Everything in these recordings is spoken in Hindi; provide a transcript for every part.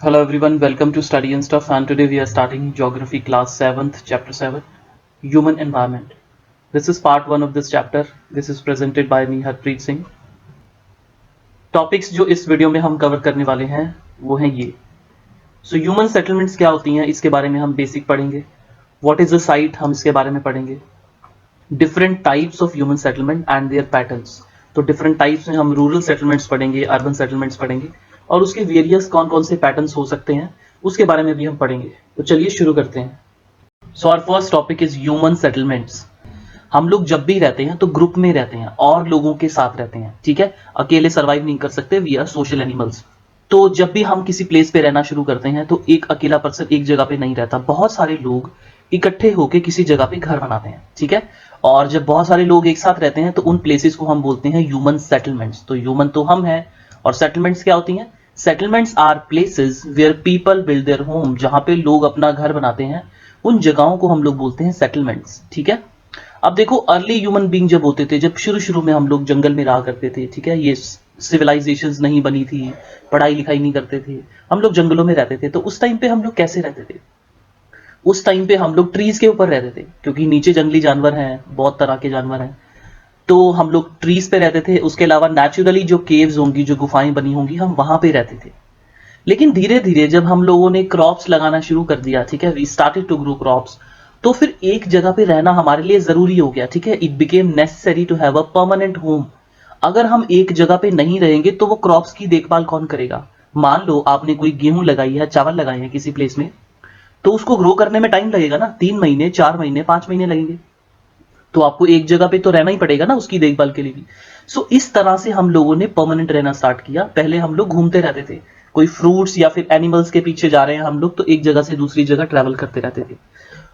Hello everyone, welcome to Study and Stuff, and today we are starting Geography class 7th, chapter 7, Human Environment. This is part 1 of this chapter. This is presented by me Harpreet Singh. Topics जो इस वीडियो में हम कवर करने वाले हैं वो हैं ये. सो ह्यूमन सेटलमेंट्स क्या होती हैं इसके बारे में हम बेसिक पढ़ेंगे. व्हाट इज अ साइट हम इसके बारे में पढ़ेंगे. Different types of human settlement and their patterns. तो डिफरेंट टाइप्स में हम रूरल सेटलमेंट्स पढ़ेंगे, अर्बन सेटलमेंट्स पढ़ेंगे और उसके वेरियस कौन कौन से पैटर्न्स हो सकते हैं उसके बारे में भी हम पढ़ेंगे. तो चलिए शुरू करते हैं. So our first topic is human settlements. हम लोग जब भी रहते हैं तो ग्रुप में रहते हैं और लोगों के साथ रहते हैं. ठीक है, अकेले सर्वाइव नहीं कर सकते, वी आर सोशल एनिमल्स. तो जब भी हम किसी प्लेस पे रहना शुरू करते हैं तो एक अकेला पर्सन एक जगह पे नहीं रहता, बहुत सारे लोग इकट्ठे होकर किसी जगह पे घर बनाते हैं. ठीक है, और जब बहुत सारे लोग एक साथ रहते हैं तो उन प्लेसेस को हम बोलते हैं ह्यूमन सेटलमेंट्स. तो ह्यूमन तो हम हैं और सेटलमेंट्स क्या होती हैं? Settlements are places where people build their home. जहां पे लोग अपना घर बनाते हैं उन जगहों को हम लोग बोलते हैं सेटलमेंट्स. ठीक है, अब देखो अर्ली ह्यूमन बीइंग जब होते थे, जब शुरू शुरू में हम लोग जंगल में रहा करते थे. ठीक है, ये सिविलाइजेशंस नहीं बनी थी, पढ़ाई लिखाई नहीं करते थे, हम लोग जंगलों में रहते थे. तो उस टाइम पे हम लोग कैसे रहते थे? उस टाइम पे हम लोग ट्रीज के ऊपर रहते थे क्योंकि नीचे जंगली जानवर हैं, बहुत तरह के जानवर हैं. तो हम लोग ट्रीज पे रहते थे. उसके अलावा नेचुरली जो केव्स होंगी, जो गुफाएं बनी होंगी, हम वहां पे रहते थे. लेकिन धीरे धीरे जब हम लोगों ने क्रॉप्स लगाना शुरू कर दिया, ठीक है, we started to grow crops, तो फिर एक जगह पे रहना हमारे लिए जरूरी हो गया. ठीक है, it became necessary to have a permanent home. अगर हम एक जगह पे नहीं रहेंगे तो वो क्रॉप्स की देखभाल कौन करेगा? मान लो आपने कोई गेहूं लगाई है, चावल लगाए हैं किसी प्लेस में, तो उसको ग्रो करने में टाइम लगेगा ना, 3 महीने, 4 महीने, 5 महीने लगेंगे. तो आपको एक जगह पे तो रहना ही पड़ेगा ना उसकी देखभाल के लिए भी. सो इस तरह से हम लोगों ने परमानेंट रहना स्टार्ट किया. पहले हम लोग घूमते रहते थे, कोई फ्रूट्स या फिर एनिमल्स के पीछे जा रहे हैं हम लोग, तो एक जगह से दूसरी जगह ट्रैवल करते रहते थे.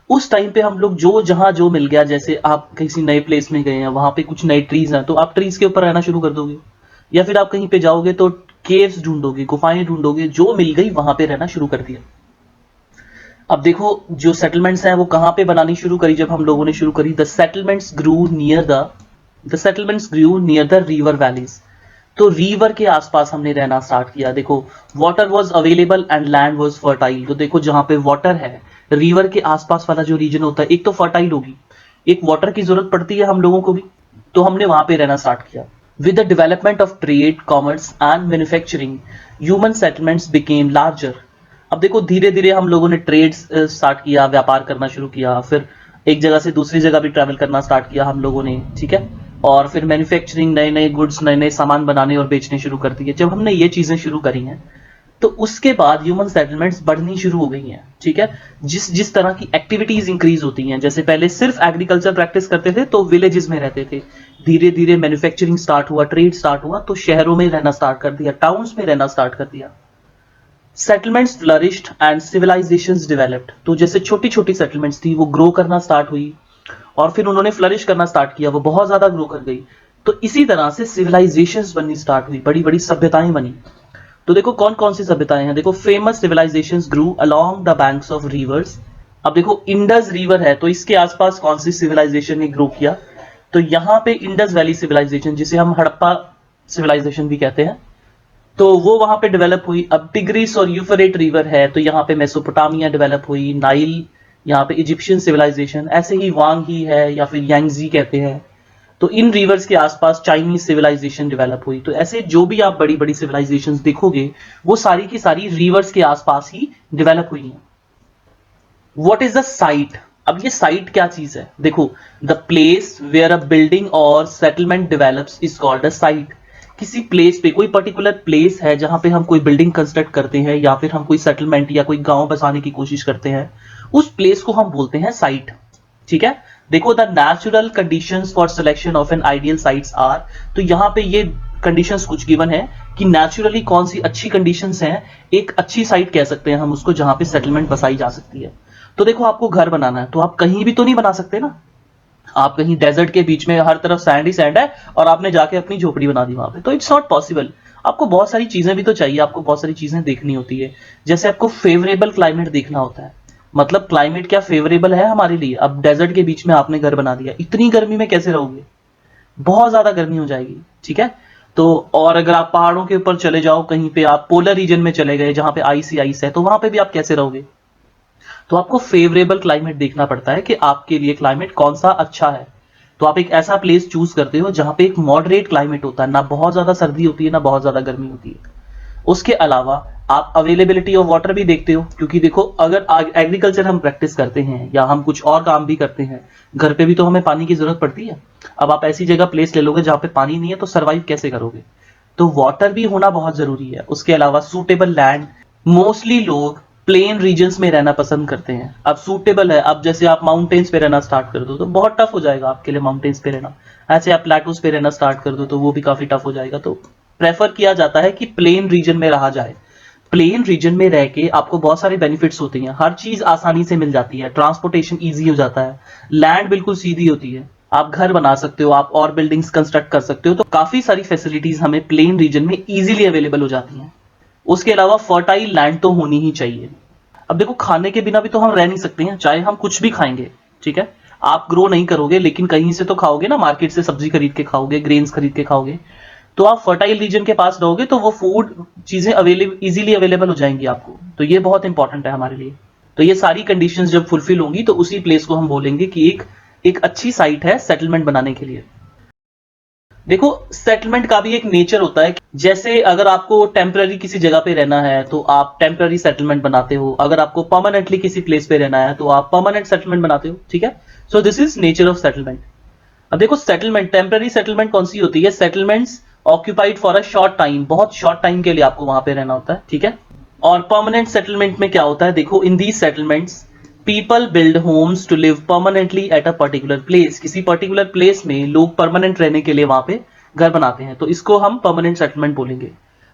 उस टाइम पे हम लोग जो जहां जो मिल गया, जैसे आप किसी नए प्लेस में गए हैं, वहां पे कुछ नए ट्रीज हैं तो आप ट्रीज के ऊपर रहना शुरू कर दोगे, या फिर आप कहीं पे जाओगे तो केव्स ढूंढोगे, गुफाएं ढूंढोगे, जो मिल गई वहां पे रहना शुरू कर दिया. अब देखो जो सेटलमेंट्स हैं वो कहां पे बनानी शुरू करी जब हम लोगों ने शुरू करी. The settlements grew near the river valleys. तो रिवर के आसपास हमने रहना स्टार्ट किया. देखो water was available and land was fertile. तो देखो जहां पे वाटर है, रिवर के आसपास वाला जो रीजन होता है, एक तो फर्टाइल होगी, एक वाटर की जरूरत पड़ती है हम लोगों को भी, तो हमने वहां पे रहना स्टार्ट किया. With the development of trade, commerce and manufacturing, human settlements became larger. अब देखो धीरे धीरे हम लोगों ने ट्रेड स्टार्ट किया, व्यापार करना शुरू किया, फिर एक जगह से दूसरी जगह भी ट्रैवल करना स्टार्ट किया हम लोगों ने. ठीक है, और फिर मैन्युफैक्चरिंग, नए नए गुड्स, नए नए सामान बनाने और बेचने शुरू कर दिए. जब हमने ये चीजें शुरू करी हैं तो उसके बाद ह्यूमन सेटलमेंट्स बढ़नी शुरू हो गई हैं. ठीक है, जिस जिस तरह की एक्टिविटीज इंक्रीज होती हैं, जैसे पहले सिर्फ एग्रीकल्चर प्रैक्टिस करते थे तो विलेजेस में रहते थे, धीरे धीरे मैन्युफैक्चरिंग स्टार्ट हुआ, ट्रेड स्टार्ट हुआ, तो शहरों में रहना स्टार्ट कर दिया, टाउन्स में रहना स्टार्ट कर दिया. Settlements flourished and civilisations developed. तो जैसे छोटी छोटी सेटलमेंट्स थी वो ग्रो करना स्टार्ट हुई और फिर उन्होंने फ्लरिश करना स्टार्ट किया, वो बहुत ज्यादा ग्रो कर गई. तो इसी तरह से सिविलाइजेशंस बननी स्टार्ट हुई, बड़ी बड़ी सभ्यताएं बनी. तो देखो कौन कौन सी सभ्यताएं हैं. देखो famous civilisations grew along the banks of rivers. अब देखो इंडस रिवर है तो इसके आसपास कौन सी सिविलाइजेशन ने ग्रो किया? तो यहाँ पे इंडस वैली सिविलाइजेशन, जिसे हम हड़प्पा सिविलाइजेशन भी कहते हैं, तो वो वहां पे डेवलप हुई. अब टिग्रिस और यूफ्रेट रिवर है तो यहाँ पे मेसोपोटामिया डेवलप हुई, नाइल, यहाँ पे इजिप्शियन सिविलाइजेशन, ऐसे ही वांग ही है या फिर यांगजी कहते हैं, तो इन रिवर्स के आसपास चाइनीज सिविलाइजेशन डेवलप हुई. तो ऐसे जो भी आप बड़ी बड़ी सिविलाइजेशंस देखोगे वो सारी की सारी रिवर्स के आसपास ही डेवलप हुई हैं. What is the site? अब ये साइट क्या चीज है? देखो the place where a building और settlement develops is called a site. किसी प्लेस पे, कोई पर्टिकुलर प्लेस है जहां पे हम कोई बिल्डिंग कंस्ट्रक्ट करते हैं या फिर हम कोई सेटलमेंट या कोई गांव बसाने की कोशिश करते हैं, उस प्लेस को हम बोलते हैं साइट. ठीक है, देखो the natural conditions for selection of an ideal sites are. तो यहाँ पे ये कंडीशंस कुछ गिवन है कि नेचुरली कौन सी अच्छी कंडीशंस हैं, एक अच्छी साइट कह सकते हैं हम उसको जहां पे सेटलमेंट बसाई जा सकती है. तो देखो आपको घर बनाना है तो आप कहीं भी तो नहीं बना सकते ना. आप कहीं डेजर्ट के बीच में हर तरफ सैंड ही सैंड है और आपने जाके अपनी झोपड़ी बना दी वहां पे, तो इट्स नॉट पॉसिबल. आपको बहुत सारी चीजें भी तो चाहिए, आपको बहुत सारी चीजें देखनी होती है. जैसे आपको फेवरेबल क्लाइमेट देखना होता है, मतलब क्लाइमेट क्या फेवरेबल है हमारे लिए. अब डेजर्ट के बीच में आपने घर बना दिया, इतनी गर्मी में कैसे रहोगे? बहुत ज्यादा गर्मी हो जाएगी. ठीक है, तो और अगर आप पहाड़ों के ऊपर चले जाओ, कहीं पे आप पोलर रीजन में चले गए जहां पे आइस ही आइस है, तो वहां पे भी आप कैसे रहोगे? तो आपको फेवरेबल क्लाइमेट देखना पड़ता है कि आपके लिए क्लाइमेट कौन सा अच्छा है। तो आप एक ऐसा प्लेस चूज करते हो जहां पे एक मॉडरेट क्लाइमेट होता है, ना बहुत ज्यादा सर्दी होती है ना बहुत ज्यादा गर्मी होती है। उसके अलावा आप अवेलेबिलिटी ऑफ वाटर भी देखते हो, क्योंकि देखो अगर एग्रीकल्चर हम प्रैक्टिस करते हैं या हम कुछ और काम भी करते हैं, घर पे भी तो हमें पानी की जरूरत पड़ती है। अब आप ऐसी जगह प्लेस ले लोगे जहां पे पानी नहीं है, तो सर्वाइव कैसे करोगे? तो वाटर भी होना बहुत जरूरी है। उसके अलावा सूटेबल लैंड, मोस्टली लोग प्लेन रीजन्स में रहना पसंद करते हैं। अब सूटेबल है, अब जैसे आप माउंटेन्स पे रहना स्टार्ट कर दो तो बहुत टफ हो जाएगा आपके लिए माउंटेन्स पे रहना। ऐसे आप प्लेटूज पे रहना स्टार्ट कर दो तो वो भी काफी टफ हो जाएगा। तो प्रेफर किया जाता है कि प्लेन रीजन में रहा जाए। प्लेन रीजन में रह के आपको बहुत सारे बेनिफिट्स होते हैं, हर चीज आसानी से मिल जाती है, ट्रांसपोर्टेशन ईजी हो जाता है, लैंड बिल्कुल सीधी होती है, आप घर बना सकते हो, आप और बिल्डिंग्स कंस्ट्रक्ट कर सकते हो। तो काफी सारी फैसिलिटीज हमें प्लेन रीजन में इजीली अवेलेबल हो जाती हैं। उसके अलावा फर्टाइल लैंड तो होनी ही चाहिए। अब देखो खाने के बिना भी तो हम रह नहीं सकते हैं, चाहे हम कुछ भी खाएंगे, ठीक है। आप ग्रो नहीं करोगे लेकिन कहीं से तो खाओगे ना, मार्केट से सब्जी खरीद के खाओगे, ग्रेन्स खरीद के खाओगे। तो आप फर्टाइल रीजन के पास रहोगे तो वो फूड चीजें अवेलेबल इजीली अवेलेबल हो जाएंगी आपको। तो ये बहुत इंपॉर्टेंट है हमारे लिए। तो ये सारी कंडीशंस जब फुलफिल होंगी तो उसी प्लेस को हम बोलेंगे कि एक अच्छी साइट है सेटलमेंट बनाने के लिए। देखो सेटलमेंट का भी एक नेचर होता है, जैसे अगर आपको टेम्पररी किसी जगह पे रहना है तो आप टेम्पररी सेटलमेंट बनाते हो, अगर आपको परमानेंटली किसी प्लेस पे रहना है तो आप परमानेंट सेटलमेंट बनाते हो, ठीक है। So this is nature of settlement. अब देखो सेटलमेंट, टेम्पररी सेटलमेंट कौन सी होती है? Settlements occupied for a short time, बहुत शॉर्ट टाइम के लिए आपको वहां पे रहना होता है, ठीक है। और परमानेंट सेटलमेंट में क्या होता है? देखो in these settlements people build homes to live permanently at a particular place. किसी पर्टिकुलर प्लेस में लोग परमानेंट रहने के लिए वहां पे घर बनाते हैं, तो इसको हम परमानेंट सेटलमेंट बोलेंगे।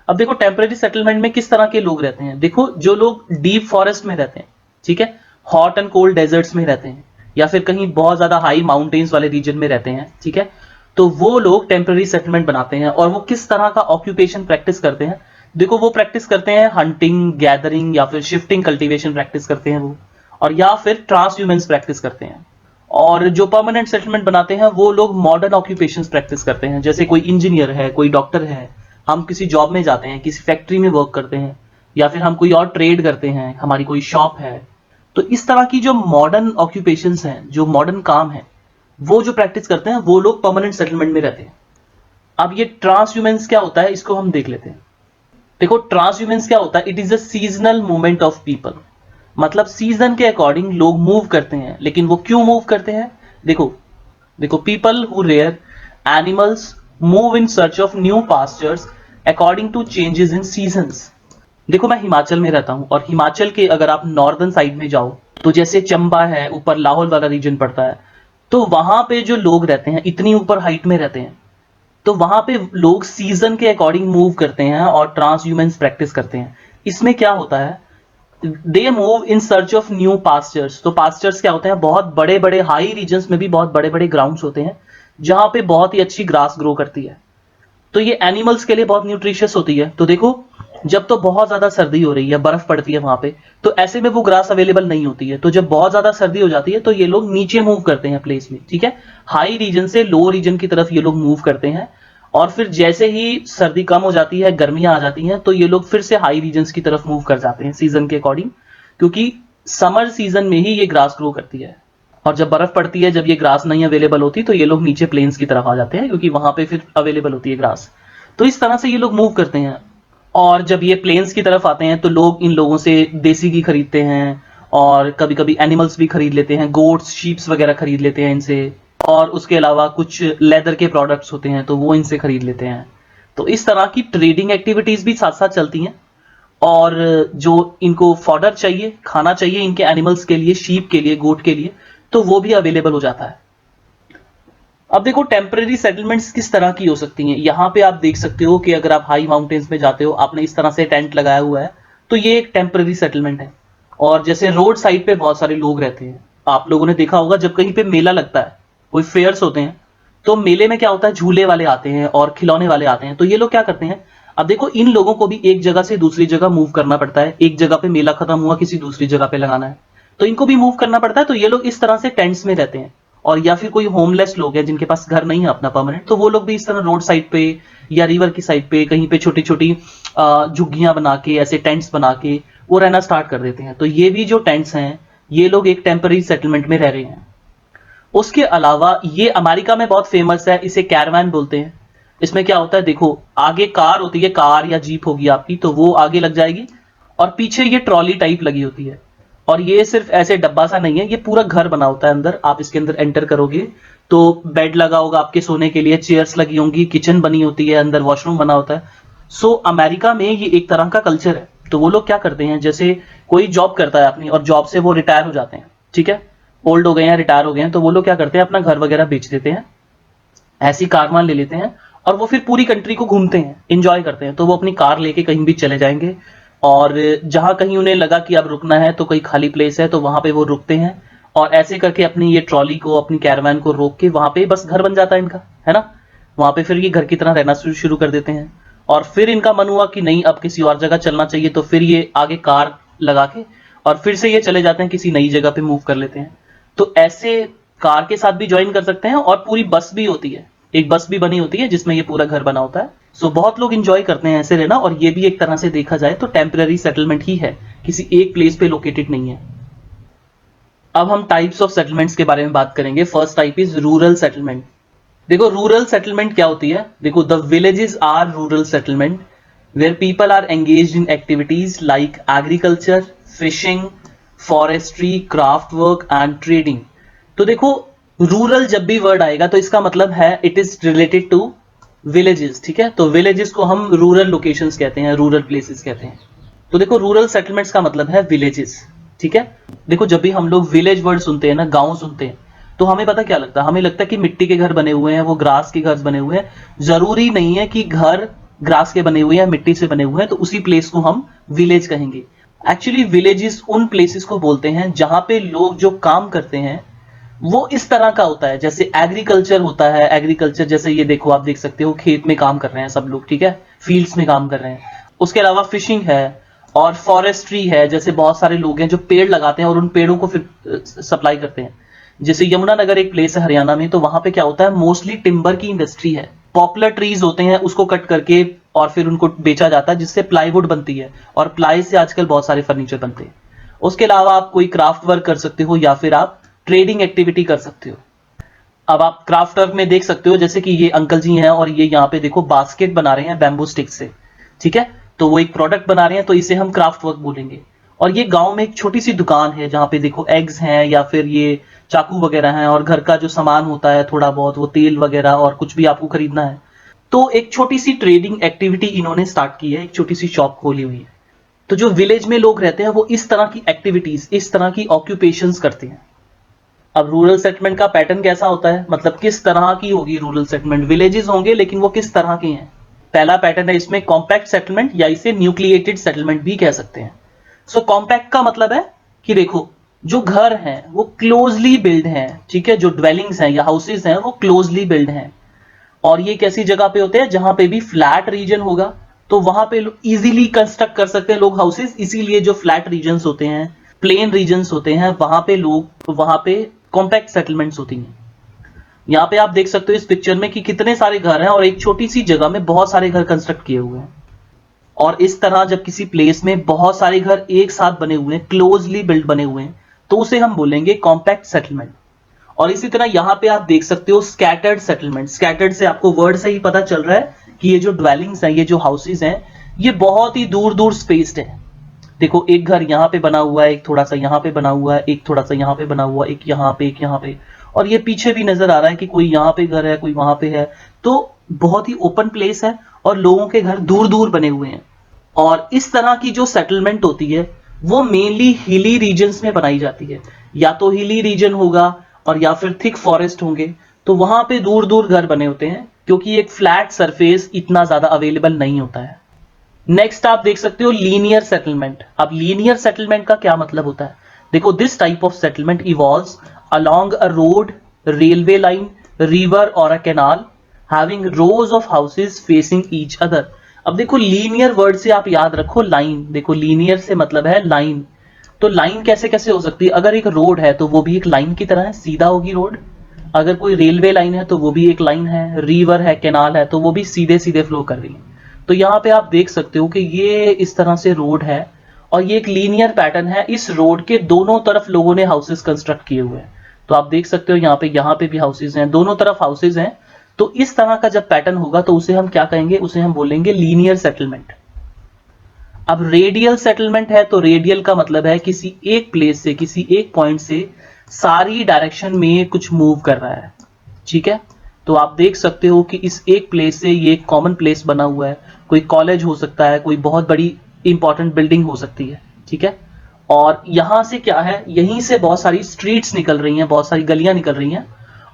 अब देखो टेम्पररी सेटलमेंट में किस तरह के लोग रहते हैं? देखो जो लोग डीप फॉरेस्ट में रहते हैं, ठीक है, हॉट एंड कोल्ड डेजर्ट्स में रहते हैं, या फिर कहीं बहुत ज्यादा हाई माउंटेन्स वाले रीजन में रहते हैं, ठीक है, तो वो लोग टेम्पररी सेटलमेंट बनाते हैं। और वो किस तरह का ऑक्यूपेशन प्रैक्टिस करते हैं? देखो वो प्रैक्टिस करते हैं हंटिंग, गैदरिंग या फिर शिफ्टिंग कल्टीवेशन प्रैक्टिस करते हैं वो, और या फिर ट्रांसह्यूमेंस प्रैक्टिस करते हैं। और जो परमानेंट सेटलमेंट बनाते हैं वो लोग मॉडर्न ऑक्यूपेशंस प्रैक्टिस करते हैं, जैसे कोई इंजीनियर है, कोई डॉक्टर है, हम किसी जॉब में जाते हैं, किसी फैक्ट्री में वर्क करते हैं, या फिर हम कोई और ट्रेड करते हैं, हमारी कोई शॉप है। तो इस तरह की जो मॉडर्न ऑक्यूपेशंस हैं, जो मॉडर्न काम है, वो जो प्रैक्टिस करते हैं वो लोग परमानेंट सेटलमेंट में रहते हैं। अब ये ट्रांसह्यूमेंस क्या होता है इसको हम देख लेते हैं। देखो ट्रांसह्यूमेंस क्या होता है? It is a seasonal movement of people. मतलब सीजन के अकॉर्डिंग लोग मूव करते हैं, लेकिन वो क्यों मूव करते हैं? देखो देखो people who rear animals move in search of new pastures according to changes in seasons. देखो मैं हिमाचल में रहता हूं, और हिमाचल के अगर आप नॉर्दर्न साइड में जाओ तो जैसे चंबा है, ऊपर लाहौल वाला रीजन पड़ता है, तो वहां पे जो लोग रहते हैं इतनी ऊपर हाइट में रहते हैं, तो वहां पे लोग सीजन के अकॉर्डिंग मूव करते हैं और ट्रांसह्यूमेंस प्रैक्टिस करते हैं। इसमें क्या होता है? They move in search of new pastures. तो पास्चर्स क्या होते हैं? बहुत बड़े बड़े हाई रीजन्स में भी बहुत बड़े बड़े ग्राउंड्स होते हैं जहां पे बहुत ही अच्छी ग्रास ग्रो करती है। तो ये एनिमल्स के लिए बहुत न्यूट्रिशियस होती है। तो देखो जब तो बहुत ज्यादा सर्दी हो रही है, बर्फ पड़ती है वहां पे, तो ऐसे में वो ग्रास अवेलेबल नहीं होती है। तो जब बहुत ज्यादा सर्दी हो जाती है तो ये लोग नीचे मूव करते हैं प्लेस में, ठीक है, हाई रीजन से लो रीजन की तरफ ये लोग मूव करते हैं। और फिर जैसे ही सर्दी कम हो जाती है, गर्मियां आ जाती हैं, तो ये लोग फिर से हाई रीजन्स की तरफ मूव कर जाते हैं सीजन के अकॉर्डिंग, क्योंकि समर सीजन में ही ये ग्रास ग्रो करती है। और जब बर्फ पड़ती है, जब ये ग्रास नहीं अवेलेबल होती, तो ये लोग नीचे प्लेन्स की तरफ आ जाते हैं, क्योंकि वहां पे फिर अवेलेबल होती है ग्रास। तो इस तरह से ये लोग मूव करते हैं। और जब ये प्लेन्स की तरफ आते हैं तो लोग इन लोगों से देसी घी खरीदते हैं, और कभी कभी एनिमल्स भी खरीद लेते हैं, गोट्स शीप्स वगैरह खरीद लेते हैं इनसे। और उसके अलावा कुछ लेदर के प्रोडक्ट्स होते हैं तो वो इनसे खरीद लेते हैं। तो इस तरह की ट्रेडिंग एक्टिविटीज भी साथ साथ चलती हैं। और जो इनको फॉडर चाहिए, खाना चाहिए इनके एनिमल्स के लिए, शीप के लिए, गोट के लिए, तो वो भी अवेलेबल हो जाता है। अब देखो टेम्परेरी सेटलमेंट्स किस तरह की हो सकती हैं। यहाँ पे आप देख सकते हो कि अगर आप हाई माउंटेन्स में जाते हो, आपने इस तरह से टेंट लगाया हुआ है, तो ये एक टेम्परेरी सेटलमेंट है। और जैसे रोड साइड पे बहुत सारे लोग रहते हैं, आप लोगों ने देखा होगा जब कहीं पे मेला लगता है, कोई फेयर्स होते हैं, तो मेले में क्या होता है, झूले वाले आते हैं और खिलौने वाले आते हैं। तो ये लोग क्या करते हैं? अब देखो इन लोगों को भी एक जगह से दूसरी जगह मूव करना पड़ता है। एक जगह पे मेला खत्म हुआ, किसी दूसरी जगह पे लगाना है, तो इनको भी मूव करना पड़ता है। तो ये लोग इस तरह से टेंट्स में रहते हैं और या फिर कोई होमलेस लोग हैं जिनके पास घर नहीं है अपना परमानेंट, तो वो लोग भी इस तरह रोड साइड पे या रिवर की साइड पे कहीं पे छोटी छोटी झुग्गियां बना के, ऐसे टेंट्स बना के वो रहना स्टार्ट कर देते हैं। तो ये भी जो टेंट्स हैं, ये लोग एक टेम्पररी सेटलमेंट में रह रहे हैं। उसके अलावा ये अमेरिका में बहुत फेमस है, इसे कैरवान बोलते हैं। इसमें क्या होता है, देखो आगे कार होती है, कार या जीप होगी आपकी, तो वो आगे लग जाएगी और पीछे ये ट्रॉली टाइप लगी होती है। और ये सिर्फ ऐसे डब्बा सा नहीं है, ये पूरा घर बना होता है अंदर। आप इसके अंदर एंटर करोगे तो बेड लगा होगा आपके सोने के लिए, चेयर्स लगी होंगी, किचन बनी होती है, अंदर वॉशरूम बना होता है। सो अमेरिका में ये एक तरह का कल्चर है। तो वो लोग क्या करते हैं, जैसे कोई जॉब करता है अपनी और जॉब से वो रिटायर हो जाते हैं, ठीक है, ओल्ड हो गए हैं, रिटायर हो गए हैं, तो वो लोग क्या करते हैं, अपना घर वगैरह बेच देते हैं, ऐसी कारवान ले लेते हैं और वो फिर पूरी कंट्री को घूमते हैं, इंजॉय करते हैं। तो वो अपनी कार लेके कहीं भी चले जाएंगे और जहां कहीं उन्हें लगा कि अब रुकना है, तो कोई खाली प्लेस है तो वहां पे वो रुकते हैं और ऐसे करके अपनी ये ट्रॉली को, अपनी कैरवान को रोक के वहां पे बस घर बन जाता है इनका, है ना। वहां पे फिर ये घर की तरह रहना शुरू कर देते हैं। और फिर इनका मन हुआ कि नहीं, अब किसी और जगह चलना चाहिए, तो फिर ये आगे कार लगा के और फिर से ये चले जाते हैं, किसी नई जगह पे मूव कर लेते हैं। तो ऐसे कार के साथ भी ज्वाइन कर सकते हैं। और पूरी बस भी होती है, एक बस भी बनी होती है जिसमें ये पूरा घर बना होता है। सो बहुत लोग इंजॉय करते हैं ऐसे रहना, और ये भी एक तरह से देखा जाए तो टेम्पररी सेटलमेंट ही है, किसी एक प्लेस पे लोकेटेड नहीं है। अब हम टाइप्स ऑफ सेटलमेंट्स के बारे में बात करेंगे। First type is rural settlement. देखो रूरल सेटलमेंट क्या होती है, देखो the villages are rural settlement where people are engaged in activities like agriculture, fishing, forestry, craft work and trading. तो देखो रूरल जब भी वर्ड आएगा तो इसका मतलब है it is related to villages, ठीक है। तो विलेजेस को हम रूरल लोकेशंस कहते हैं, रूरल प्लेसेस कहते हैं। तो देखो रूरल सेटलमेंट्स का मतलब है विलेजेस, ठीक है। देखो जब भी हम लोग विलेज वर्ड सुनते हैं ना, गांव सुनते हैं, तो हमें पता क्या लगता है, हमें लगता है कि मिट्टी के घर बने हुए हैं, वो ग्रास के घर बने हुए हैं। जरूरी नहीं है कि घर ग्रास के बने हुए हैं, मिट्टी से बने हुए हैं तो उसी प्लेस को हम विलेज कहेंगे। एक्चुअली विलेजेस उन प्लेसेस को बोलते हैं जहां पे लोग जो काम करते हैं वो इस तरह का होता है, जैसे एग्रीकल्चर होता है। एग्रीकल्चर जैसे ये देखो, आप देख सकते हो खेत में काम कर रहे हैं सब लोग, ठीक है, फील्ड्स में काम कर रहे हैं। उसके अलावा फिशिंग है और फॉरेस्ट्री है, जैसे बहुत सारे लोग हैं जो पेड़ लगाते हैं और उन पेड़ों को फिर सप्लाई करते हैं। जैसे यमुनानगर एक प्लेस है हरियाणा में, तो वहां पे क्या होता है, मोस्टली टिम्बर की इंडस्ट्री है। पॉपुलर ट्रीज होते हैं, उसको कट करके और फिर उनको बेचा जाता है, जिससे प्लाईवुड बनती है और प्लाई से आजकल बहुत सारे फर्नीचर बनते हैं। उसके अलावा आप कोई क्राफ्ट वर्क कर सकते हो या फिर आप ट्रेडिंग एक्टिविटी कर सकते हो। अब आप क्राफ्ट वर्क में देख सकते हो, जैसे कि ये अंकल जी हैं और ये यहाँ पे देखो बास्केट बना रहे हैं बैम्बू स्टिक से, ठीक है। तो वो एक प्रोडक्ट बना रहे हैं, तो इसे हम क्राफ्ट वर्क बोलेंगे। और ये गांव में एक छोटी सी दुकान है जहां पे देखो एग्स हैं या फिर ये चाकू वगैरह हैं और घर का जो सामान होता है थोड़ा बहुत, वो तेल वगैरह और कुछ भी आपको खरीदना है, तो एक छोटी सी ट्रेडिंग एक्टिविटी इन्होंने स्टार्ट की है, एक छोटी सी शॉप खोली हुई है। तो जो विलेज में लोग रहते हैं वो इस तरह की एक्टिविटीज, इस तरह की ऑक्यूपेशंस करते हैं। अब रूरल सेटलमेंट का पैटर्न कैसा होता है, मतलब किस तरह की होगी रूरल सेटलमेंट। विलेजेस होंगे लेकिन वो किस तरह के हैं। पहला पैटर्न है इसमें कॉम्पैक्ट सेटलमेंट, या इसे न्यूक्लिएटेड सेटलमेंट भी कह सकते हैं। सो कॉम्पैक्ट का मतलब है कि देखो जो घर हैं वो क्लोजली बिल्ड हैं, ठीक है, जो ड्वेलिंग्स हैं या हाउसेस हैं वो क्लोजली बिल्ड हैं। और ये कैसी जगह पे होते हैं, जहां पे भी फ्लैट रीजन होगा तो वहां पे इजीली कंस्ट्रक्ट कर सकते हैं लोग हाउसेस। इसीलिए जो फ्लैट रीजन्स होते हैं, प्लेन रीजन्स होते हैं, वहां पे लोग, वहां पे कॉम्पैक्ट सेटलमेंट्स होती हैं। यहाँ पे आप देख सकते हो इस पिक्चर में कि कितने सारे घर हैं और एक छोटी सी जगह में बहुत सारे घर कंस्ट्रक्ट किए हुए हैं। और इस तरह जब किसी प्लेस में बहुत सारे घर एक साथ बने हुए हैं, क्लोजली बिल्ड बने हुए हैं, तो उसे हम बोलेंगे कॉम्पैक्ट सेटलमेंट। और इसी तरह यहाँ पे आप देख सकते हो स्कैटर्ड सेटलमेंट। स्कैटर्ड से आपको वर्ड से ही पता चल रहा है कि ये जो ड्वेलिंग्स हैं, ये जो हाउसेज हैं, ये बहुत ही दूर दूर स्पेस्ड है। देखो एक घर यहाँ पे बना हुआ है, एक थोड़ा सा यहाँ पे बना हुआ है, एक थोड़ा सा यहाँ पे बना हुआ है, एक यहाँ पे, एक यहाँ पे, और ये पीछे भी नजर आ रहा है कि कोई यहाँ पे घर है, कोई वहां पे है। तो बहुत ही ओपन प्लेस है और लोगों के घर दूर दूर बने हुए हैं। और इस तरह की जो सेटलमेंट होती है वो मेनली हिली रीजन्स में बनाई जाती है। या तो हिली रीजन होगा और या फिर थिक फॉरेस्ट होंगे, तो वहां पे दूर दूर घर बने होते हैं क्योंकि एक फ्लैट सरफेस इतना ज्यादा अवेलेबल नहीं होता है। नेक्स्ट आप देख सकते हो लीनियर सेटलमेंट। अब लीनियर सेटलमेंट का क्या मतलब होता है, देखो this type of settlement evolves along a road, railway line, river और a canal having rows of houses facing each other. अब देखो लीनियर वर्ड से आप याद रखो लाइन। देखो लीनियर से मतलब है लाइन। तो लाइन कैसे कैसे हो सकती है, अगर एक रोड है तो वो भी एक लाइन की तरह है, सीधा होगी रोड। अगर कोई रेलवे लाइन है तो वो भी एक लाइन है, रिवर है, कैनाल है, तो वो भी सीधे सीधे फ्लो कर रही है। तो यहाँ पे आप देख सकते हो कि ये इस तरह से रोड है और ये एक लीनियर पैटर्न है। इस रोड के दोनों तरफ लोगों ने हाउसेस कंस्ट्रक्ट किए हुए हैं। तो आप देख सकते हो यहाँ पे भी हाउसेज हैं, दोनों तरफ हाउसेज हैं। तो इस तरह का जब पैटर्न होगा तो उसे हम क्या कहेंगे, उसे हम बोलेंगे लीनियर सेटलमेंट। अब रेडियल सेटलमेंट है तो रेडियल का मतलब है किसी एक प्लेस से, किसी एक पॉइंट से सारी डायरेक्शन में कुछ मूव कर रहा है। ठीक है, तो आप देख सकते हो कि इस एक प्लेस से ये एक कॉमन प्लेस बना हुआ है। कोई कॉलेज हो सकता है, कोई बहुत बड़ी इंपॉर्टेंट बिल्डिंग हो सकती है। ठीक है, और यहां से क्या है, यहीं से बहुत सारी स्ट्रीट्स निकल रही हैं, बहुत सारी गलियां निकल रही हैं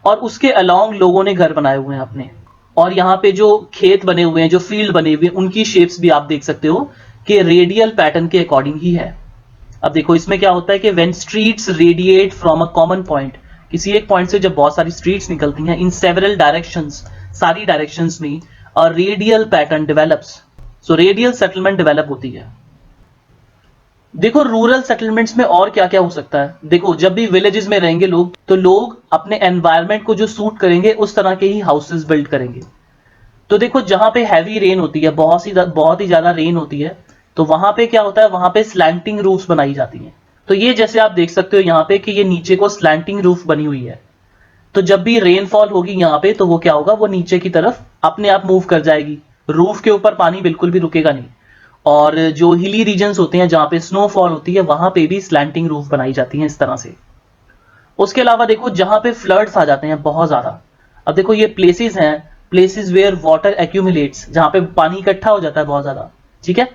और उसके अलोंग लोगों ने घर बनाए हुए हैं अपने। और यहाँ पे जो खेत बने हुए हैं, जो फील्ड बने हुए हैं, उनकी शेप्स भी आप देख सकते हो कि रेडियल पैटर्न के अकॉर्डिंग ही है। अब देखो इसमें क्या होता है कि when streets radiate from a common point, किसी एक पॉइंट से जब बहुत सारी स्ट्रीट्स निकलती हैं इन सेवरल डायरेक्शंस, सारी डायरेक्शंस में, और radial pattern develops, so radial settlement develop होती है। देखो रूरल सेटलमेंट्स में और क्या क्या हो सकता है। देखो जब भी विलेजेस में रहेंगे लोग, तो लोग अपने एनवायरनमेंट को जो सूट करेंगे उस तरह के ही हाउसेस बिल्ड करेंगे। तो देखो जहां पे हैवी रेन होती है, बहुत ही ज्यादा रेन होती है, तो वहां पे क्या होता है, वहां पे स्लैंटिंग रूफ्स बनाई जाती हैं। तो ये जैसे आप देख सकते हो यहाँ पे कि ये नीचे को स्लैंटिंग रूफ बनी हुई है। तो जब भी रेनफॉल होगी यहाँ पे तो वो क्या होगा, वो नीचे की तरफ अपने आप मूव कर जाएगी। रूफ के ऊपर पानी बिल्कुल भी रुकेगा नहीं। और जो हिली रीजन्स होते हैं जहां पे स्नोफॉल होती है, वहां पे भी स्लैंटिंग रूफ बनाई जाती है इस तरह से। उसके अलावा देखो जहां पे फ्लड्स आ जाते हैं बहुत ज्यादा, अब देखो ये प्लेसेस हैं, प्लेसेस वेयर वाटर एक्यूमुलेट्स, जहां पे पानी इकट्ठा हो जाता है बहुत ज्यादा। ठीक है,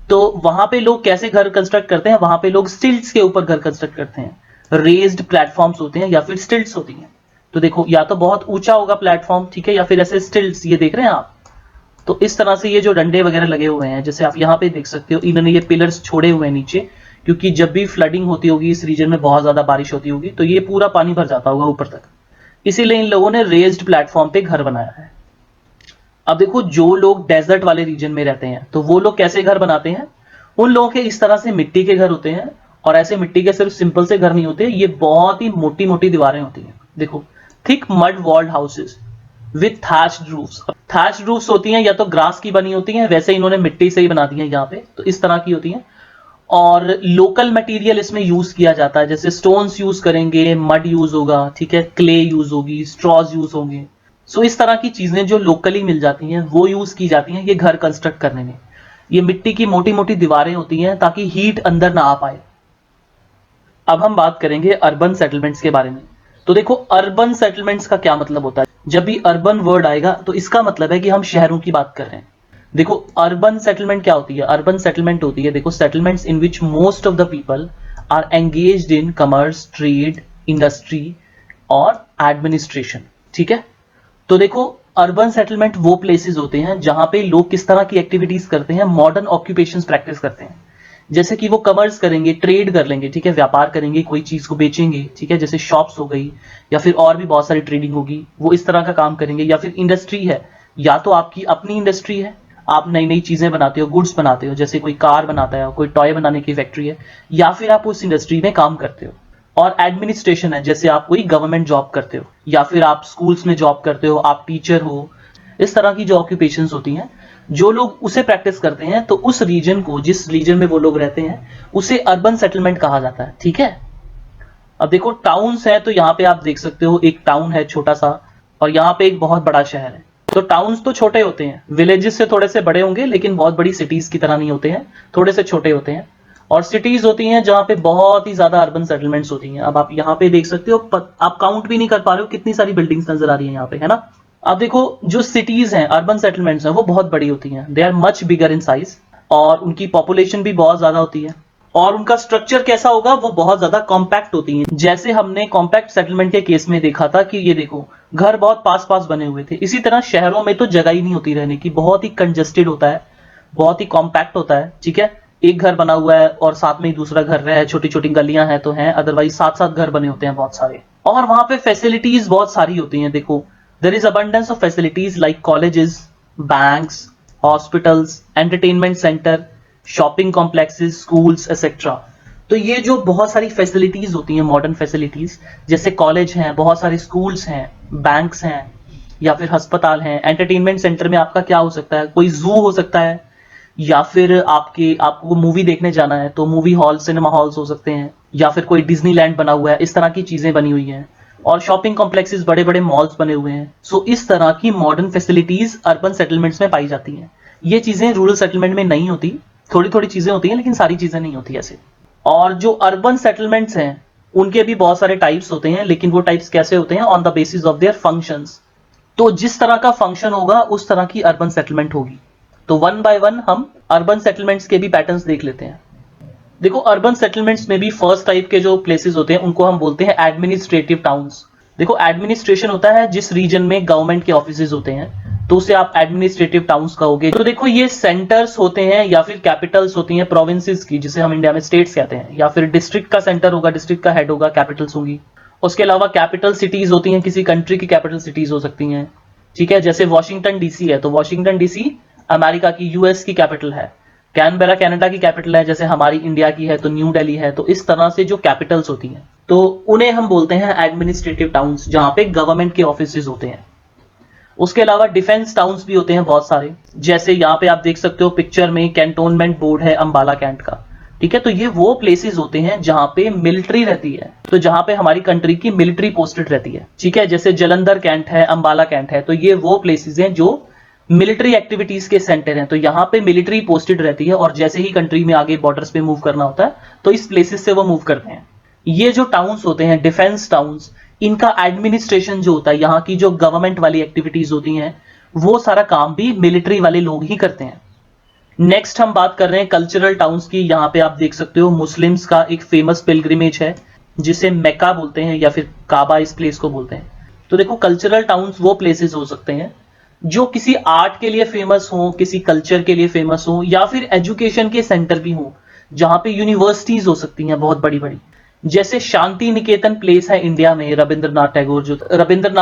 तो वहां पे लोग कैसे घर कंस्ट्रक्ट करते हैं, वहां पे लोग स्टिल्ट्स के ऊपर घर कंस्ट्रक्ट करते हैं। रेज्ड प्लेटफॉर्म्स होते हैं या फिर स्टिल्ट्स होती हैं। तो देखो या तो बहुत ऊंचा होगा प्लेटफॉर्म, ठीक है, या फिर ऐसे स्टिल्ट्स, ये देख रहे हैं आप। तो इस तरह से ये जो डंडे वगैरह लगे हुए हैं, जैसे आप यहाँ पे देख सकते हो, इन्होंने ये पिलर्स छोड़े हुए हैं नीचे, क्योंकि जब भी फ्लडिंग होती होगी इस रीजन में, बहुत ज्यादा बारिश होती होगी, तो ये पूरा पानी भर जाता होगा ऊपर तक। इसीलिए इन लोगों ने रेज्ड प्लेटफॉर्म पे घर बनाया है। अब देखो जो लोग डेजर्ट वाले रीजन में रहते हैं तो वो लोग कैसे घर बनाते हैं, उन लोगों के इस तरह से मिट्टी के घर होते हैं। और ऐसे मिट्टी के सिर्फ सिंपल से घर नहीं होते, ये बहुत ही मोटी मोटी दीवारें होती हैं। देखो thick mud walled houses with thatched roofs. Thatched roofs होती हैं या तो ग्रास की बनी होती हैं, वैसे इन्होंने मिट्टी से ही बना दी है यहाँ पे, तो इस तरह की होती हैं। और लोकल मटेरियल इसमें यूज किया जाता है, जैसे स्टोन्स यूज करेंगे, मड यूज होगा, ठीक है, क्ले यूज होगी, स्ट्रॉज यूज होंगे। सो इस तरह की चीजें जो लोकली मिल जाती हैं वो यूज की जाती हैं ये घर कंस्ट्रक्ट करने में। ये मिट्टी की मोटी मोटी दीवारें होती हैं ताकि हीट अंदर ना आ पाए। अब हम बात करेंगे अर्बन सेटलमेंट्स के बारे में। तो देखो अर्बन सेटलमेंट्स का क्या मतलब होता है। जब भी अर्बन वर्ड आएगा तो इसका मतलब है कि हम शहरों की बात कर रहे हैं। देखो अर्बन सेटलमेंट क्या होती है, अर्बन सेटलमेंट होती है, देखो settlements in which most of the people are engaged in commerce, trade, industry और एडमिनिस्ट्रेशन। ठीक है, तो देखो अर्बन सेटलमेंट वो प्लेसेस होते हैं जहां पे लोग किस तरह की एक्टिविटीज करते हैं, मॉडर्न ऑक्यूपेशंस प्रैक्टिस करते हैं। जैसे कि वो कमर्स करेंगे, ट्रेड कर लेंगे, ठीक है, व्यापार करेंगे, कोई चीज को बेचेंगे, ठीक है, जैसे शॉप्स हो गई या फिर और भी बहुत सारी ट्रेडिंग होगी, वो इस तरह का काम करेंगे। या फिर इंडस्ट्री है, या तो आपकी अपनी इंडस्ट्री है, आप नई नई चीजें बनाते हो, गुड्स बनाते हो, जैसे कोई कार बनाता है, कोई टॉय बनाने की फैक्ट्री है, या फिर आप उस इंडस्ट्री में काम करते हो। और एडमिनिस्ट्रेशन है, जैसे आप कोई गवर्नमेंट जॉब करते हो या फिर आप स्कूल्स में जॉब करते हो, आप टीचर हो। इस तरह की जो ऑक्यूपेशंस होती हैं, जो लोग उसे प्रैक्टिस करते हैं, तो उस रीजन को, जिस रीजन में वो लोग रहते हैं, उसे अर्बन सेटलमेंट कहा जाता है। ठीक है, अब देखो टाउन्स है, तो यहाँ पे आप देख सकते हो एक टाउन है छोटा सा, और यहाँ पे एक बहुत बड़ा शहर है। तो टाउन्स तो छोटे होते हैं, विलेजेस से थोड़े से बड़े होंगे, लेकिन बहुत बड़ी सिटीज की तरह नहीं होते हैं, थोड़े से छोटे होते हैं। और सिटीज होती हैं जहां पे बहुत ही ज्यादा अर्बन सेटलमेंट्स होती हैं। अब आप यहाँ पे देख सकते हो, आप काउंट भी नहीं कर पा रहे हो कितनी सारी बिल्डिंग्स नजर आ रही है यहाँ पे, है ना। अब देखो जो सिटीज हैं, अर्बन सेटलमेंट्स हैं, वो बहुत बड़ी होती हैं, they are much bigger in size, और उनकी पॉपुलेशन भी बहुत ज्यादा होती है। और उनका स्ट्रक्चर कैसा होगा, वो बहुत ज्यादा कॉम्पैक्ट होती हैं। जैसे हमने कॉम्पैक्ट सेटलमेंट के केस में देखा था कि ये देखो घर बहुत पास पास बने हुए थे, इसी तरह शहरों में तो जगह ही नहीं होती रहने की, बहुत ही कंजेस्टेड होता है, बहुत ही कॉम्पैक्ट होता है। ठीक है, एक घर बना हुआ है और साथ में ही दूसरा घर है, छोटी छोटी गलियां हैं तो हैं, अदरवाइज साथ साथ घर बने होते हैं बहुत सारे। और वहां पे फैसिलिटीज बहुत सारी होती हैं। देखो there is abundance of facilities like colleges, banks, hospitals, entertainment centre, shopping complexes, schools etcetera. तो ये जो बहुत सारी फैसिलिटीज होती हैं, मॉडर्न फैसिलिटीज, जैसे कॉलेज हैं, बहुत सारे स्कूल्स हैं, बैंक्स हैं, या फिर अस्पताल हैं। एंटरटेनमेंट सेंटर में आपका क्या हो सकता है, कोई जू हो सकता है, या फिर आपको मूवी देखने जाना है तो मूवी हॉल, सिनेमा हॉल्स हो सकते हैं, या फिर कोई डिज्नीलैंड बना हुआ है, इस तरह की चीजें बनी हुई हैं। और शॉपिंग कॉम्प्लेक्सेस, बड़े बड़े मॉल्स बने हुए हैं। सो इस तरह की मॉडर्न फैसिलिटीज अर्बन सेटलमेंट्स में पाई जाती हैं। ये चीजें रूरल सेटलमेंट में नहीं होती, थोड़ी थोड़ी चीजें होती हैं, लेकिन सारी चीजें नहीं होती ऐसे। और जो अर्बन सेटलमेंट्स हैं उनके भी बहुत सारे टाइप्स होते हैं, लेकिन वो टाइप्स कैसे होते हैं, on the basis of their functions. तो जिस तरह का फंक्शन होगा उस तरह की अर्बन सेटलमेंट होगी। तो वन बाय वन हम अर्बन सेटलमेंट्स के भी पैटर्न्स देख लेते हैं। देखो, अर्बन सेटलमेंट्स में भी फर्स्ट टाइप के जो प्लेसेस होते हैं उनको हम बोलते हैं एडमिनिस्ट्रेटिव टाउन्स। देखो, एडमिनिस्ट्रेशन होता है जिस रीजन में गवर्नमेंट के ऑफिसेज होते हैं, तो उसे आप एडमिनिस्ट्रेटिव टाउन्स कहोगे। तो देखो, ये सेंटर्स होते हैं या फिर कैपिटल्स होती हैं प्रोविंसेस की, जिसे हम इंडिया में स्टेट्स कहते हैं, या फिर डिस्ट्रिक्ट का सेंटर होगा, डिस्ट्रिक्ट का हेड होगा, कैपिटल्स होंगी। उसके अलावा कैपिटल सिटीज होती हैं, किसी कंट्री की कैपिटल सिटीज हो सकती हैं। ठीक है, जैसे वॉशिंगटन डीसी है तो वॉशिंगटन डीसी अमेरिका की, यूएस की कैपिटल है। कैनबेरा कनाडा की कैपिटल है, जैसे हमारी इंडिया की है तो न्यू दिल्ली है। तो इस तरह से जो कैपिटल्स होती हैं तो उन्हें हम बोलते हैं एडमिनिस्ट्रेटिव टाउन्स, जहां पे गवर्नमेंट के ऑफिसेज होते हैं। उसके अलावा डिफेंस टाउन्स भी होते हैं बहुत सारे, जैसे यहाँ पे आप देख सकते हो पिक्चर में कैंटोनमेंट बोर्ड है अंबाला कैंट का। ठीक है, तो ये वो प्लेसेस होते हैं जहां पे मिलिट्री रहती है, तो जहां पे हमारी कंट्री की मिलिट्री पोस्टेड रहती है। ठीक है, जैसे जलंधर कैंट है, अंबाला कैंट है, तो ये वो प्लेसेस हैं जो मिलिट्री एक्टिविटीज के सेंटर हैं। तो यहाँ पे मिलिट्री पोस्टेड रहती है, और जैसे ही कंट्री में आगे बॉर्डर्स पे मूव करना होता है तो इस प्लेसेस से वो मूव करते हैं। ये जो टाउन्स होते हैं, डिफेंस टाउन्स, इनका एडमिनिस्ट्रेशन जो होता है, यहाँ की जो गवर्नमेंट वाली एक्टिविटीज होती हैं, वो सारा काम भी मिलिट्री वाले लोग ही करते हैं। नेक्स्ट हम बात कर रहे हैं कल्चरल टाउन्स की। यहाँ पे आप देख सकते हो मुस्लिम्स का एक फेमस पिलग्रिमेज है जिसे मेक्का बोलते हैं, या फिर काबा इस प्लेस को बोलते हैं। तो देखो, कल्चरल टाउन्स वो प्लेसेस हो सकते हैं जो किसी आर्ट के लिए फेमस हो, किसी कल्चर के लिए फेमस हो, या फिर एजुकेशन के सेंटर भी हो, जहां पे यूनिवर्सिटीज हो सकती हैं बहुत बड़ी बड़ी। जैसे शांति निकेतन प्लेस है इंडिया में, रविंद्रनाथ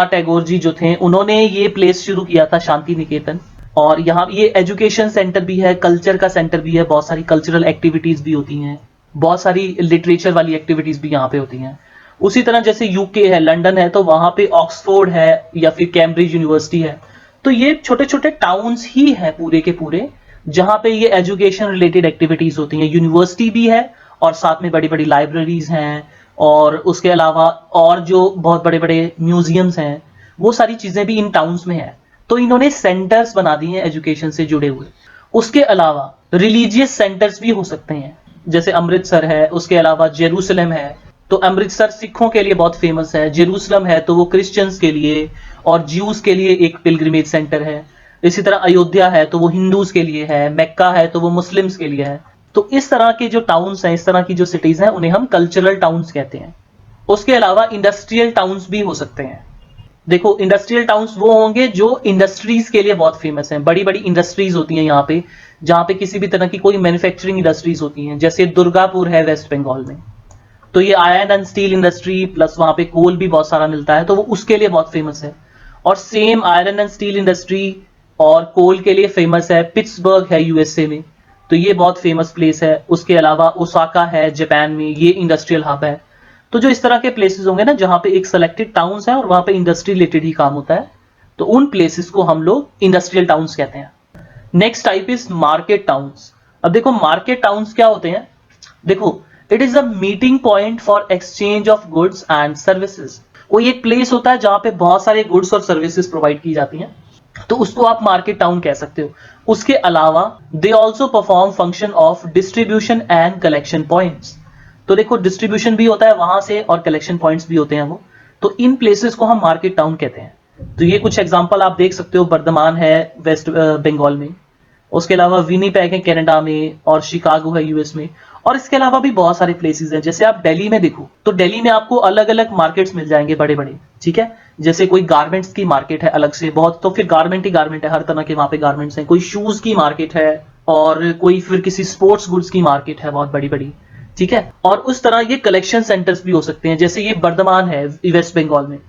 टैगोर जी जो थे, उन्होंने ये प्लेस शुरू किया था, शांति निकेतन। और यहाँ ये एजुकेशन सेंटर भी है, कल्चर का सेंटर भी है, बहुत सारी कल्चरल एक्टिविटीज भी होती हैं, बहुत सारी लिटरेचर वाली एक्टिविटीज भी यहाँ पे होती हैं। उसी तरह जैसे यूके है, लंदन है, तो वहां पे ऑक्सफोर्ड है या फिर कैम्ब्रिज यूनिवर्सिटी है। तो ये छोटे छोटे टाउन्स ही हैं पूरे के पूरे, जहां पे ये एजुकेशन रिलेटेड एक्टिविटीज होती हैं। यूनिवर्सिटी भी है और साथ में बड़ी बड़ी लाइब्रेरीज हैं, और उसके अलावा और जो बहुत बड़े बड़े म्यूजियम्स हैं, वो सारी चीजें भी इन टाउन्स में है। तो इन्होंने सेंटर्स बना दिए हैं एजुकेशन से जुड़े हुए। उसके अलावा रिलीजियस सेंटर्स भी हो सकते हैं, जैसे अमृतसर है, उसके अलावा जेरूसलम है। तो अमृतसर सिखों के लिए बहुत फेमस है, जेरूसलम है तो वो क्रिश्चियंस के लिए और ज्यूज के लिए एक पिलग्रिमेज सेंटर है। इसी तरह अयोध्या है तो वो हिंदूज के लिए है, मेक्का है तो वो मुस्लिम्स के लिए है। तो इस तरह के जो टाउन्स हैं, इस तरह की जो सिटीज हैं, उन्हें हम कल्चरल टाउन्स कहते हैं। उसके अलावा इंडस्ट्रियल टाउन्स भी हो सकते हैं। देखो, इंडस्ट्रियल टाउन्स वो होंगे जो इंडस्ट्रीज के लिए बहुत फेमस हैं। बड़ी बड़ी इंडस्ट्रीज होती हैं यहाँ पे, जहां पे किसी भी तरह की कोई मैन्युफैक्चरिंग इंडस्ट्रीज होती हैं। जैसे दुर्गापुर है वेस्ट बंगाल में, तो ये iron and steel industry, plus वहां पे कोल भी बहुत सारा मिलता है, तो वो उसके लिए बहुत फेमस है। और same iron and steel industry और कोल के लिए फेमस है पिट्सबर्ग है यूएसए में, तो ये बहुत फेमस प्लेस है। उसके अलावा ओसाका है जापान में, ये इंडस्ट्रियल हब है। तो जो इस तरह के प्लेसेस होंगे ना, जहां पे एक सेलेक्टेड टाउन्स है और वहां पे इंडस्ट्री रिलेटेड ही काम होता है, तो उन प्लेसेस को हम लोग इंडस्ट्रियल टाउन्स कहते हैं। Next type is market towns. अब देखो, मार्केट टाउन्स क्या होते हैं। देखो, it is a meeting point for exchange of goods and services. कोई एक प्लेस होता है जहां पे बहुत सारे गुड्स और सर्विसेज प्रोवाइड की जाती हैं, तो उसको आप मार्केट टाउन कह सकते हो। उसके अलावा they also perform function of distribution and collection points. तो देखो, डिस्ट्रीब्यूशन भी होता है वहां से और कलेक्शन पॉइंट्स भी होते हैं वो, तो इन प्लेसेस को हम मार्केट टाउन कहते हैं। तो ये कुछ एग्जांपल आप देख सकते हो, बर्धमान है वेस्ट बंगाल में, उसके अलावा विनीपेग है कनाडा में, और शिकागो है यूएस में। और इसके अलावा भी बहुत सारे प्लेसेस हैं। जैसे आप दिल्ली में देखो, तो दिल्ली में आपको अलग अलग मार्केट्स मिल जाएंगे बड़े बड़े। ठीक है, जैसे कोई गारमेंट्स की मार्केट है अलग से बहुत, तो फिर गारमेंट ही गारमेंट है, हर तरह के वहां पे गारमेंट्स हैं। कोई शूज की मार्केट है, और कोई फिर किसी स्पोर्ट्स गुड्स की मार्केट है बहुत बड़ी बड़ी। ठीक है, और उस तरह ये कलेक्शन सेंटर्स भी हो सकते हैं। जैसे ये बर्धमान है वेस्ट बंगाल में,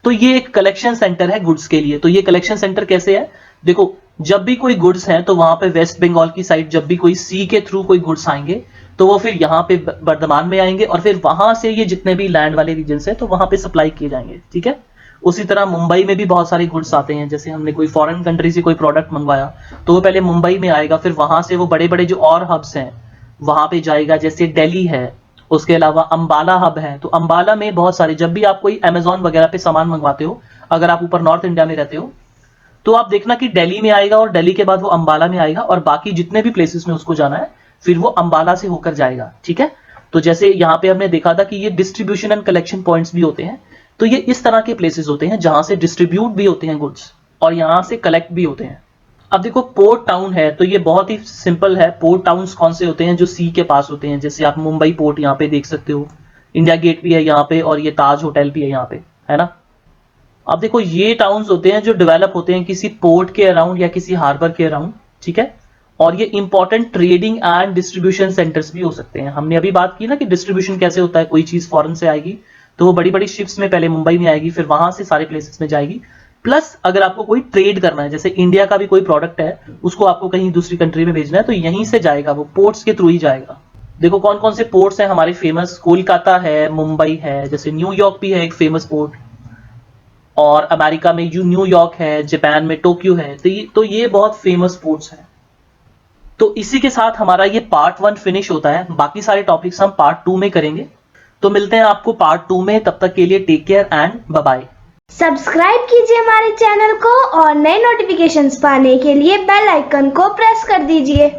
तो ये एक कलेक्शन सेंटर है गुड्स के लिए। तो ये कलेक्शन सेंटर कैसे है, देखो, जब भी कोई गुड्स हैं तो वहां पे वेस्ट बंगाल की साइड जब भी कोई सी के थ्रू कोई गुड्स आएंगे, तो वो फिर यहाँ पे बर्धमान में आएंगे और फिर वहां से ये जितने भी लैंड वाले रीजन है तो वहां पे सप्लाई किए जाएंगे, ठीक है। उसी तरह मुंबई में भी बहुत सारे गुड्स आते हैं, जैसे हमने कोई फॉरेन कंट्री से कोई प्रोडक्ट मंगवाया तो वो पहले मुंबई में आएगा, फिर वहां से वो बड़े बड़े जो और हब्स हैं वहां पे जाएगा, जैसे दिल्ली है, उसके अलावा अंबाला हब है। तो अंबाला में बहुत सारे, जब भी आप कोई अमेजोन वगैरह पे सामान मंगवाते हो, अगर आप ऊपर नॉर्थ इंडिया में रहते हो तो आप देखना कि दिल्ली में आएगा और दिल्ली के बाद वो अंबाला में आएगा और बाकी जितने भी प्लेसेस में उसको जाना है फिर वो अंबाला से होकर जाएगा, ठीक है। तो जैसे यहाँ पे हमने देखा था कि ये डिस्ट्रीब्यूशन एंड कलेक्शन पॉइंट्स भी होते हैं, तो ये इस तरह के प्लेसेस होते हैं जहां से डिस्ट्रीब्यूट भी होते हैं गुड्स और यहां से कलेक्ट भी होते हैं। अब देखो पोर्ट टाउन है तो ये बहुत ही सिंपल है। पोर्ट टाउन्स कौन से होते हैं? जो सी के पास होते हैं, जैसे आप मुंबई पोर्ट यहाँ पे देख सकते हो, इंडिया गेट भी है यहाँ पे और ये ताज होटल भी है यहाँ पे, है ना। अब देखो ये टाउन्स होते हैं जो डेवलप होते हैं किसी पोर्ट के अराउंड या किसी हार्बर के अराउंड, ठीक है। और ये important trading and distribution centres भी हो सकते हैं। हमने अभी बात की ना कि डिस्ट्रीब्यूशन कैसे होता है, कोई चीज फॉरेन से आएगी तो वो बड़ी बड़ी शिप्स में पहले मुंबई में आएगी, फिर वहां से सारे प्लेसेस में जाएगी। प्लस अगर आपको कोई ट्रेड करना है, जैसे इंडिया का भी कोई प्रोडक्ट है उसको आपको कहीं दूसरी कंट्री में भेजना है तो यहीं से जाएगा, वो पोर्ट्स के थ्रू ही जाएगा। देखो कौन कौन से पोर्ट्स हैं हमारे फेमस, कोलकाता है, मुंबई है, जैसे न्यूयॉर्क भी है एक फेमस पोर्ट, और अमेरिका में न्यूयॉर्क है, जापान में टोक्यो है, तो ये बहुत फेमस पोर्ट्स हैं। तो इसी के साथ हमारा ये पार्ट 1 फिनिश होता है। बाकी सारे टॉपिक्स हम पार्ट 2 में करेंगे। तो मिलते हैं आपको पार्ट 2 में, तब तक के लिए take care and bye bye. Subscribe कीजिए हमारे चैनल को और नए नोटिफिकेशंस पाने के लिए बेल आइकन को प्रेस कर दीजिए।